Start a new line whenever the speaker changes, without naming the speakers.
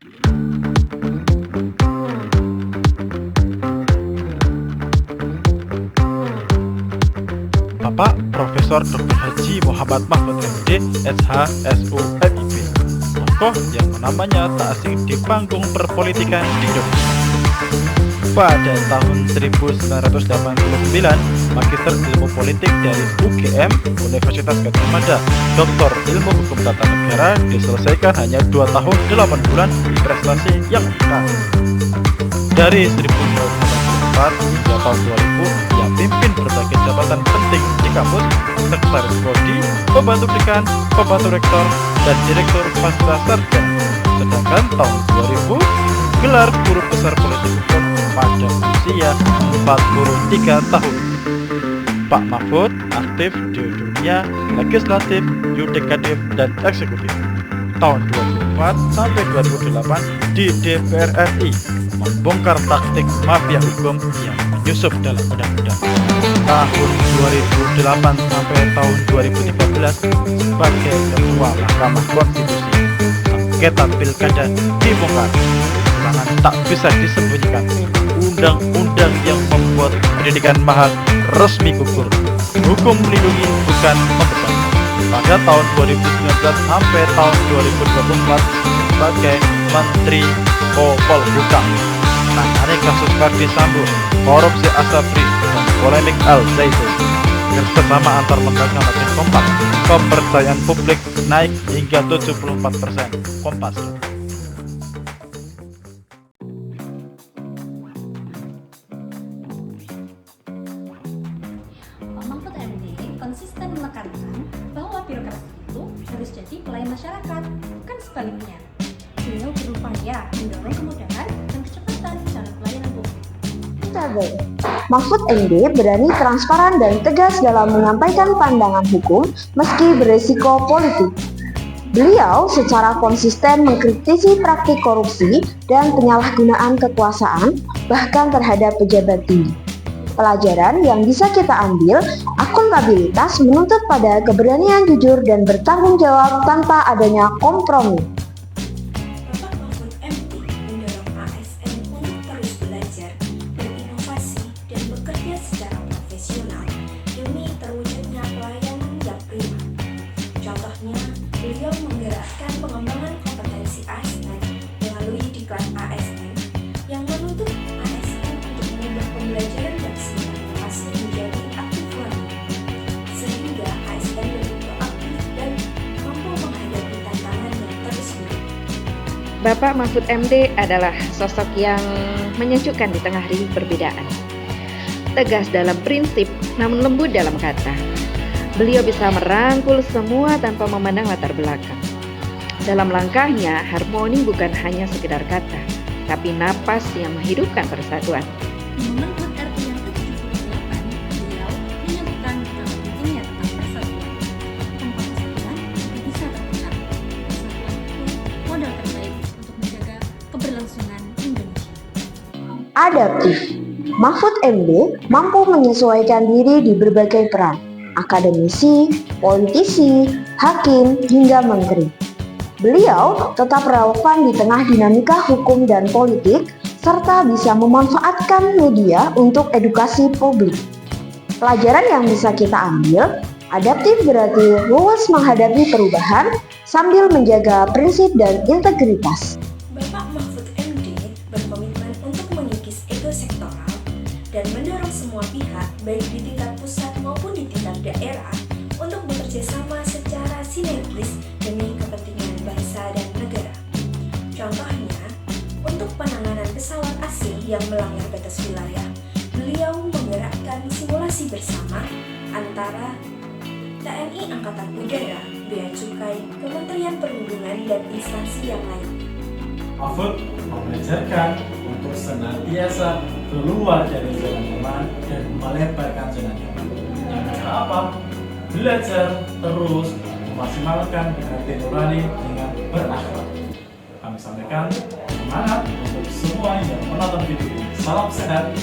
Bapak Profesor Dr. Haji Muhammad Mahfud MD, SH.SU.MIP, tokoh yang namanya tak asing di panggung perpolitikan di Indonesia. Pada tahun 1989, Magister Ilmu Politik dari UGM, Universitas Gadjah Mada, Doktor Ilmu Hukum Tata Negara diselesaikan hanya 2 tahun 8 bulan di prestasi yang besar. Dari 1994 hingga tahun 2000, ia pimpin berbagai jabatan penting di kampus, sekretaris prodi, pembantu dekan, pembantu rektor, dan direktur pasca sarjana. Sedangkan tahun 2000, gelar guru besar politik hukum pada usia 43 tahun. Pak Mahfud aktif di dunia legislatif, yudikatif, dan eksekutif. Tahun 2004 sampai 2008 di DPR RI membongkar taktik mafia hukum yang menyusup dalam undang-undang. Tahun 2008 sampai tahun 2013 sebagai Ketua Mahkamah Konstitusi, sengketa pilkada dibongkar. Kecurangan tak bisa disembunyikan. Undang-undang yang membuat pendidikan mahal resmi gugur. Hukum melindungi, bukan membebani. Pada tahun 2019 sampai tahun 2024 sebagai Menteri Polhukam, menangani kasus Ferdy Sambo, korupsi Asabri, dan polemik Al Zaitun. Kerjasama antar lembaga makin kompak, kepercayaan publik naik hingga 74%. Kompas.
Mahfud MD konsisten menekankan bahwa birokrasi itu harus jadi pelayan masyarakat, bukan sebaliknya. Beliau berupaya mendorong kemudahan dan kecepatan dalam pelayanan publik.
Mahfud MD berani transparan dan tegas dalam menyampaikan pandangan hukum meski beresiko politik. Beliau secara konsisten mengkritisi praktik korupsi dan penyalahgunaan kekuasaan, bahkan terhadap pejabat tinggi. Pelajaran yang bisa kita ambil, akuntabilitas menuntut pada keberanian jujur dan bertanggung jawab tanpa adanya kompromi.
Bapak Mahfud MD mendorong ASN untuk terus belajar, berinovasi, dan bekerja secara profesional demi terwujudnya pelayanan yang prima. Contohnya, beliau menggerakkan pengembangan kompetensi ASN melalui Diklat ASN yang menuntut ASN untuk mengubah pembelajaran dan seni inovasi menjadi aktif lagi, sehingga ASN lebih proaktif dan mampu menghadapi tantangan yang terus berubah.
Bapak Mahfud MD adalah sosok yang menyejukkan di tengah riuh perbedaan. Tegas dalam prinsip, namun lembut dalam kata. Beliau bisa merangkul semua tanpa memandang latar belakang. Dalam langkahnya, harmoni bukan hanya sekedar kata, tapi napas yang menghidupkan persatuan.
Di momen HUT RI yang ke-78, beliau menyebutkan betapa pentingnya tentang persatuan. Tanpa persatuan, tidak bisa terpenuhi. Persatuan itu modal terbaik untuk menjaga keberlangsungan Indonesia.
Adaptif. Mahfud MD mampu menyesuaikan diri di berbagai peran, akademisi, politisi, hakim, hingga menteri. Beliau tetap relevan di tengah dinamika hukum dan politik, serta bisa memanfaatkan media untuk edukasi publik. Pelajaran yang bisa kita ambil, adaptif berarti luas menghadapi perubahan sambil menjaga prinsip dan integritas.
Bapak Mahfud MD berkomitmen untuk mengikis ego sektoral dan mendorong semua pihak, baik di tingkat pusat maupun di tingkat daerah, untuk bekerja sama secara sinergis demi kepentingan bangsa dan negara. Contohnya, untuk penanganan pesawat asing yang melanggar batas wilayah, beliau menggerakkan simulasi bersama antara TNI Angkatan Udara, Bea Cukai, Kementerian Perhubungan, dan instansi yang lain.
Mahfud mengajarkan untuk senantiasa keluar dari zona nyaman dan melebarkan zona nyaman. Yang cara apa? Belajar terus memaksimalkan hati nurani dengan berakhlak. Kami sampaikan semangat untuk semua yang menonton video ini. Salam sehat.